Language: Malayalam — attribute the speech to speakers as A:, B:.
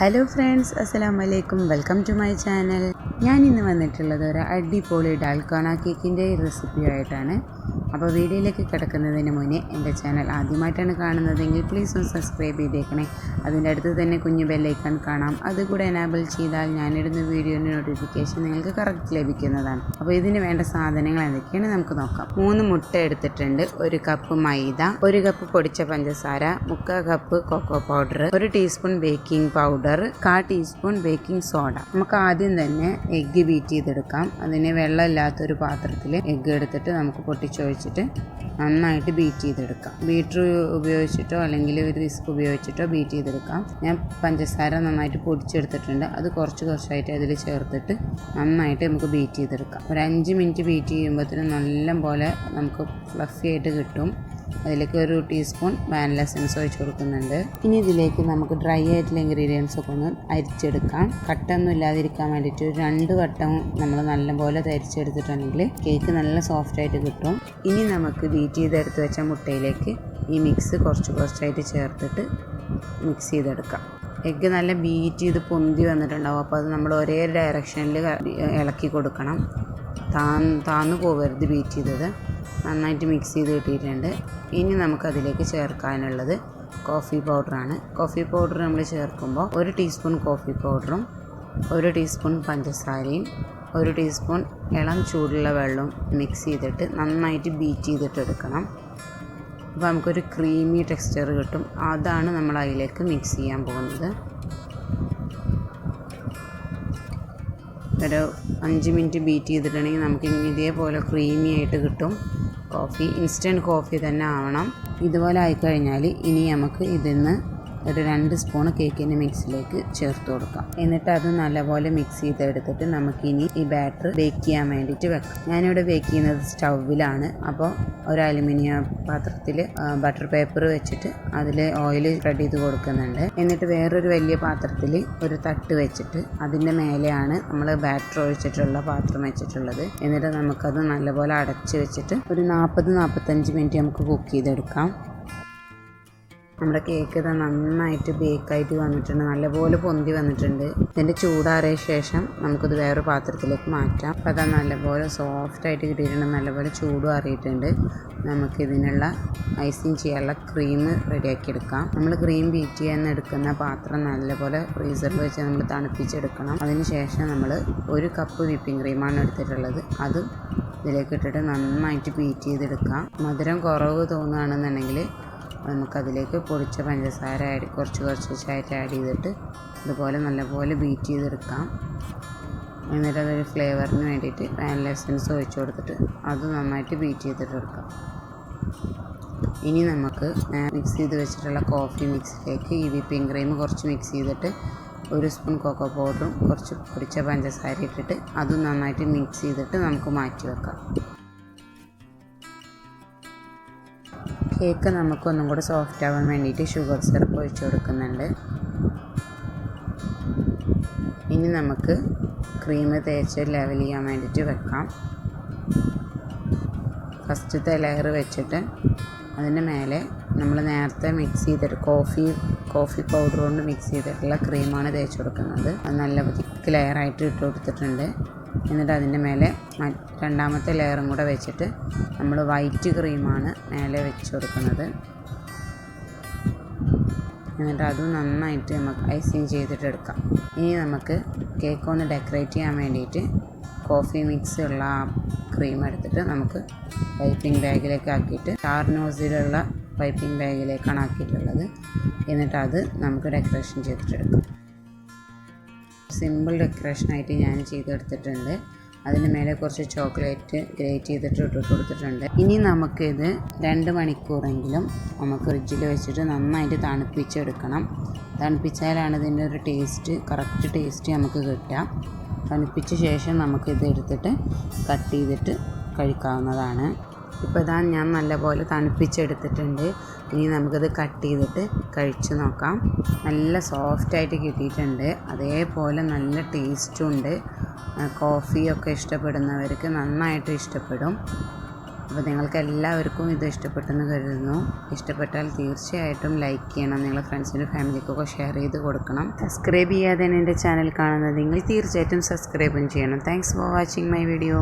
A: ഹലോ ഫ്രണ്ട്സ്, അസ്സലാമു അലൈക്കും. Welcome to my channel. ഞാൻ ഇന്ന് വന്നിട്ടുള്ളത് ഒരു അടിപൊളി ഡാൽഗോണ കേക്കിൻ്റെ റെസിപ്പിയായിട്ടാണ്. അപ്പോൾ വീഡിയോയിലേക്ക് കിടക്കുന്നതിന് മുന്നേ എൻ്റെ ചാനൽ ആദ്യമായിട്ടാണ് കാണുന്നതെങ്കിൽ പ്ലീസ് ഒന്ന് സബ്സ്ക്രൈബ് ചെയ്തേക്കണേ. അതിൻ്റെ അടുത്ത് തന്നെ കുഞ്ഞു ബെല്ലൈക്കൺ കാണാം, അതുകൂടെ എനാബിൾ ചെയ്താൽ ഞാനിടുന്ന വീഡിയോൻ്റെ നോട്ടിഫിക്കേഷൻ നിങ്ങൾക്ക് കറക്റ്റ് ലഭിക്കുന്നതാണ്. അപ്പോൾ ഇതിന് വേണ്ട സാധനങ്ങൾ എന്തൊക്കെയാണ് നമുക്ക് നോക്കാം. 3 മുട്ട എടുത്തിട്ടുണ്ട്, 1 കപ്പ് മൈദ, 1 കപ്പ് പൊടിച്ച പഞ്ചസാര, 3/4 cup cocoa powder, 1 teaspoon baking powder, 1/4 teaspoon baking soda. നമുക്ക് ആദ്യം തന്നെ എഗ്ഗ് ബീറ്റ് ചെയ്തെടുക്കാം. അതിന് വെള്ളമില്ലാത്തൊരു പാത്രത്തിൽ എഗ്ഗ് എടുത്തിട്ട് നമുക്ക് പൊട്ടിച്ചൊഴിച്ചിട്ട് നന്നായിട്ട് ബീറ്റ് ചെയ്തെടുക്കാം. ബീറ്റർ ഉപയോഗിച്ചിട്ടോ അല്ലെങ്കിൽ ഒരു വിസ്ക് ഉപയോഗിച്ചിട്ടോ ബീറ്റ് ചെയ്തെടുക്കാം. ഞാൻ പഞ്ചസാര നന്നായിട്ട് പൊടിച്ചെടുത്തിട്ടുണ്ട്. അത് കുറച്ചായിട്ട് അതിൽ ചേർത്തിട്ട് നന്നായിട്ട് നമുക്ക് ബീറ്റ് ചെയ്തെടുക്കാം. ഒരു 5 മിനിറ്റ് ബീറ്റ് ചെയ്യുമ്പോഴത്തേനും നല്ല പോലെ നമുക്ക് ഫ്ലഫി ആയിട്ട് കിട്ടും. അതിലേക്ക് 1 ടീസ്പൂൺ വാനില എസൻസ് ഒഴിച്ച് കൊടുക്കുന്നുണ്ട്. ഇനി ഇതിലേക്ക് നമുക്ക് ഡ്രൈ ആയിട്ടുള്ള ഇൻഗ്രീഡിയൻസ് ഒക്കെ ഒന്ന് അരിച്ചെടുക്കാം. കട്ടൊന്നും ഇല്ലാതിരിക്കാൻ വേണ്ടിയിട്ട് 2 വട്ടം നമ്മൾ നല്ലപോലെ തരിച്ചെടുത്തിട്ടുണ്ടെങ്കിൽ കേക്ക് നല്ല സോഫ്റ്റായിട്ട് കിട്ടും. ഇനി നമുക്ക് ബീറ്റ് ചെയ്തെടുത്ത് വെച്ച മുട്ടയിലേക്ക് ഈ മിക്സ് കുറച്ചായിട്ട് ചേർത്തിട്ട് മിക്സ് ചെയ്തെടുക്കാം. എഗ്ഗ് നല്ല ബീറ്റ് ചെയ്ത് പൊന്തി വന്നിട്ടുണ്ടാവും. അപ്പോൾ അത് നമ്മൾ ഒരേ ഡയറക്ഷനിൽ ഇളക്കി കൊടുക്കണം. താന്നു പോകരുത് ബീറ്റ് ചെയ്തത്. നന്നായിട്ട് മിക്സ് ചെയ്ത് കിട്ടിയിട്ടുണ്ട്. ഇനി നമുക്കതിലേക്ക് ചേർക്കാനുള്ളത് കോഫി പൗഡറാണ്. കോഫി പൗഡർ നമ്മൾ ചേർക്കുമ്പോൾ 1 ടീസ്പൂൺ കോഫി പൗഡറും 1 ടീസ്പൂൺ പഞ്ചസാരയും 1 ടീസ്പൂൺ ഇളം ചൂടുള്ള വെള്ളവും മിക്സ് ചെയ്തിട്ട് നന്നായിട്ട് ബീറ്റ് ചെയ്തിട്ട് എടുക്കണം. അപ്പോൾ നമുക്കൊരു ക്രീമി ടെക്സ്ചർ കിട്ടും. അതാണ് നമ്മൾ അതിലേക്ക് മിക്സ് ചെയ്യാൻ പോകുന്നത്. ഒരു 5 മിനിറ്റ് ബീറ്റ് ചെയ്തിട്ടുണ്ടെങ്കിൽ നമുക്ക് ഇതേപോലെ ക്രീമി ആയിട്ട് കിട്ടും. കോഫി ഇൻസ്റ്റൻറ്റ് കോഫി തന്നെ ആവണം. ഇതുപോലെ ആയിക്കഴിഞ്ഞാൽ ഇനി നമുക്ക് ഇതിന്ന് ഒരു 2 സ്പൂൺ കേക്കിൻ്റെ മിക്സിലേക്ക് ചേർത്ത് കൊടുക്കാം. എന്നിട്ട് അത് നല്ലപോലെ മിക്സ് ചെയ്തെടുത്തിട്ട് നമുക്കിനി ഈ ബാറ്റർ ബേക്ക് ചെയ്യാൻ വേണ്ടിയിട്ട് വെക്കാം. ഞാനിവിടെ ബേക്ക് ചെയ്യുന്നത് സ്റ്റൗവിലാണ്. അപ്പോൾ ഒരു അലുമിനിയം പാത്രത്തിൽ ബട്ടർ പേപ്പർ വെച്ചിട്ട് അതിൽ ഓയിൽ സ്പ്രെഡ് ചെയ്ത് കൊടുക്കുന്നുണ്ട്. എന്നിട്ട് വേറൊരു വലിയ പാത്രത്തിൽ ഒരു തട്ട് വെച്ചിട്ട് അതിൻ്റെ മേലെയാണ് നമ്മൾ ബാറ്റർ ഒഴിച്ചിട്ടുള്ള പാത്രം വെച്ചിട്ടുള്ളത്. എന്നിട്ട് നമുക്കത് നല്ലപോലെ അടച്ച് വെച്ചിട്ട് ഒരു 40-45 മിനിറ്റ് നമുക്ക് കുക്ക് ചെയ്തെടുക്കാം. നമ്മുടെ കേക്ക് ഇത് നന്നായിട്ട് ബേക്കായിട്ട് വന്നിട്ടുണ്ട്, നല്ലപോലെ പൊന്തി വന്നിട്ടുണ്ട്. ഇതിൻ്റെ ചൂടാറിയ ശേഷം നമുക്കിത് വേറൊരു പാത്രത്തിലേക്ക് മാറ്റാം. അപ്പോൾ അത് നല്ലപോലെ സോഫ്റ്റായിട്ട് കിട്ടിയിട്ടുണ്ട്, നല്ലപോലെ ചൂടും അറിയിട്ടുണ്ട്. നമുക്കിതിനുള്ള ഐസിങ് ചെയ്യാനുള്ള ക്രീം റെഡിയാക്കി എടുക്കാം. നമ്മൾ ക്രീം ബീറ്റ് ചെയ്യാൻ എടുക്കുന്ന പാത്രം നല്ലപോലെ ഫ്രീസറിൽ വെച്ച് നമ്മൾ തണുപ്പിച്ചെടുക്കണം. അതിന് ശേഷം നമ്മൾ 1 കപ്പ് വിപ്പിംഗ് ക്രീമാണ് എടുത്തിട്ടുള്ളത്. അത് ഇതിലേക്ക് ഇട്ടിട്ട് നന്നായിട്ട് ബീറ്റ് ചെയ്തെടുക്കാം. മധുരം കുറവ് തോന്നുകയാണെന്നുണ്ടെങ്കിൽ നമുക്കതിലേക്ക് പൊടിച്ച പഞ്ചസാര കുറച്ചായിട്ട് ആഡ് ചെയ്തിട്ട് ഇതുപോലെ നല്ലപോലെ ബീറ്റ് ചെയ്തെടുക്കാം. എന്നിട്ട് അതൊരു ഫ്ലേവറിന് വേണ്ടിയിട്ട് വാനില എസൻസ് ഒഴിച്ച് കൊടുത്തിട്ട് അത് നന്നായിട്ട് ബീറ്റ് ചെയ്തിട്ടെടുക്കാം. ഇനി നമുക്ക് മിക്സ് ചെയ്ത് വെച്ചിട്ടുള്ള കോഫി മിക്സിലേക്ക് ഈ വിപ്പിംഗ് ക്രീം കുറച്ച് മിക്സ് ചെയ്തിട്ട് 1 സ്പൂൺ കൊക്കോ പൗഡറും കുറച്ച് പൊടിച്ച പഞ്ചസാര ഇട്ടിട്ട് അതും നന്നായിട്ട് മിക്സ് ചെയ്തിട്ട് നമുക്ക് മാറ്റി വെക്കാം. കേക്ക് നമുക്കൊന്നും കൂടെ സോഫ്റ്റ് ആവാൻ വേണ്ടിയിട്ട് ഷുഗർ സിറപ്പ് ഒഴിച്ച് കൊടുക്കുന്നുണ്ട്. ഇനി നമുക്ക് ക്രീം തേച്ച് ലെവൽ ചെയ്യാൻ വേണ്ടിയിട്ട് വെക്കാം. ഫസ്റ്റത്തെ ലെയർ വെച്ചിട്ട് അതിൻ്റെ മേലെ നമ്മൾ നേരത്തെ മിക്സ് ചെയ്തിട്ട് കോഫി പൗഡർ കൊണ്ട് മിക്സ് ചെയ്തിട്ടുള്ള ക്രീമാണ് തേച്ച് കൊടുക്കുന്നത്. അത് നല്ല തിക്ക് ലെയറായിട്ട് ഇട്ട് കൊടുത്തിട്ടുണ്ട്. എന്നിട്ട് അതിൻ്റെ മേലെ രണ്ടാമത്തെ ലെയറും കൂടെ വെച്ചിട്ട് നമ്മൾ വൈറ്റ് ക്രീമാണ് മേലെ വെച്ച് കൊടുക്കുന്നത്. എന്നിട്ട് അതും നന്നായിട്ട് നമുക്ക് ഐസിങ് ചെയ്തിട്ട് എടുക്കാം. ഇനി നമുക്ക് കേക്ക് ഒന്ന് ഡെക്കറേറ്റ് ചെയ്യാൻ വേണ്ടിയിട്ട് കോഫി മിക്സ് ഉള്ള ആ ക്രീം എടുത്തിട്ട് നമുക്ക് പൈപ്പിംഗ് ബാഗിലേക്ക് ആക്കിയിട്ട് നോസിലുള്ള പൈപ്പിംഗ് ബാഗിലേക്കാണ് ആക്കിയിട്ടുള്ളത്. എന്നിട്ട് അത് നമുക്ക് ഡെക്കറേഷൻ ചെയ്തിട്ടെടുക്കാം. സിമ്പിൾ ഡെക്കറേഷനായിട്ട് ഞാൻ ചെയ്തെടുത്തിട്ടുണ്ട്. അതിന് മേലെ കുറച്ച് ചോക്ലേറ്റ് ഗ്രേറ്റ് ചെയ്തിട്ട് ഇട്ട് കൊടുത്തിട്ടുണ്ട്. ഇനി നമുക്കിത് 2 മണിക്കൂറെങ്കിലും നമുക്ക് ഫ്രിഡ്ജിൽ വെച്ചിട്ട് നന്നായിട്ട് തണുപ്പിച്ചെടുക്കണം. തണുപ്പിച്ചാലാണ് ഇതിൻ്റെ ഒരു കറക്റ്റ് ടേസ്റ്റ് നമുക്ക് കിട്ടുക. തണുപ്പിച്ച ശേഷം നമുക്കിത് എടുത്തിട്ട് കട്ട് ചെയ്തിട്ട് കഴിക്കാവുന്നതാണ്. ഇപ്പോൾ ഇതാ ഞാൻ നല്ലപോലെ തണുപ്പിച്ചെടുത്തിട്ടുണ്ട്. ഇനി നമുക്കത് കട്ട് ചെയ്തിട്ട് കഴിച്ച് നോക്കാം. നല്ല സോഫ്റ്റായിട്ട് കിട്ടിയിട്ടുണ്ട്, അതേപോലെ നല്ല ടേസ്റ്റും ഉണ്ട്. കോഫിയൊക്കെ ഇഷ്ടപ്പെടുന്നവർക്ക് നന്നായിട്ട് ഇഷ്ടപ്പെടും. അപ്പോൾ നിങ്ങൾക്ക് എല്ലാവർക്കും ഇത് ഇഷ്ടപ്പെട്ടെന്ന് കരുതുന്നു. ഇഷ്ടപ്പെട്ടാൽ തീർച്ചയായിട്ടും ലൈക്ക് ചെയ്യണം, നിങ്ങളുടെ ഫ്രണ്ട്സിനും ഫാമിലിക്കൊക്കെ ഷെയർ ചെയ്ത് കൊടുക്കണം. സബ്സ്ക്രൈബ് ചെയ്യാതെ എൻ്റെ ചാനൽ കാണുന്നത് നിങ്ങൾ തീർച്ചയായിട്ടും സബ്സ്ക്രൈബും ചെയ്യണം. Thanks for watching my video.